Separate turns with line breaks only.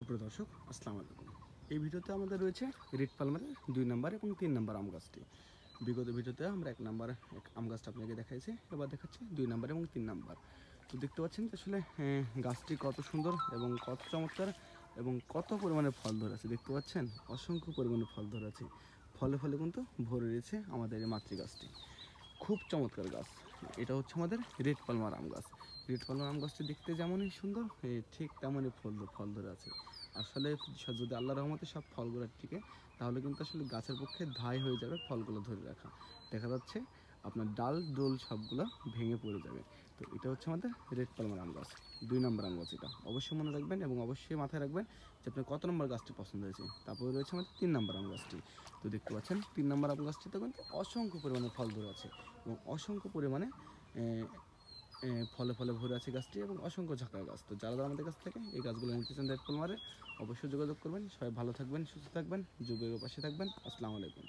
সুপ্রিয় দর্শক, আসসালামু আলাইকুম। এই ভিডিওতে আমাদের রয়েছে রেড পালমারের 2 নাম্বার এবং 3 নাম্বার আম গাছটি। বিগত ভিডিওতে আমরা 1 নাম্বার আম গাছটা আপনাকে দেখাইছি, এবার দেখাচ্ছি 2 নাম্বার এবং 3 নাম্বার। তো দেখতে পাচ্ছেন যে আসলে গাছটি কত সুন্দর এবং কত চমৎকার এবং কত পরিমাণে ফল ধরে আছে। দেখতে পাচ্ছেন অসংখ্য পরিমাণে ফল ধরে আছে, ফলে ফলে কিন্তু ভরে রয়েছে আমাদের এই মাতৃ গাছটি। খুব চমৎকার গাছ। এটা হচ্ছে আমাদের রেড পালমার আম গাছ। রেড পালমার আম গাছটি দেখতে যেমনই সুন্দর, ঠিক তেমনই ফল ধরে আছে। আসলে যদি আল্লাহর রহমতে সব ফলগুলো টিকে, তাহলে কিন্তু আসলে গাছের পক্ষে দায় হয়ে যাবে ফলগুলো ধরে রাখা। দেখা যাচ্ছে আপনার ডাল ডোল সবগুলো ভেঙে পড়ে যাবে। তো এটা হচ্ছে আমাদের রেড পালমার আম গাছ, 2 নম্বর আম গাছ। এটা অবশ্যই মনে রাখবেন এবং অবশ্যই মাথায় রাখবেন যে আপনার কত নম্বর গাছটি পছন্দ হয়েছে। তারপরে রয়েছে আমাদের 3 নম্বর আম গাছটি। তো দেখতে পাচ্ছেন 3 নম্বর আম গাছটিতে কিন্তু অসংখ্য পরিমাণে ফল ধরে আছে এবং অসংখ্য পরিমাণে ফলে ফলে ভরে আছে গাছটি এবং অসংখ্য ঝাঁকায় গাছ। তো যারা আমাদের কাছ থেকে এই গাছগুলো নিতে চান রেড পালমারে, অবশ্যই যোগাযোগ করবেন। সবাই ভালো থাকবেন, সুস্থ থাকবেন, যুগের পাশে থাকবেন। আসসালামু আলাইকুম।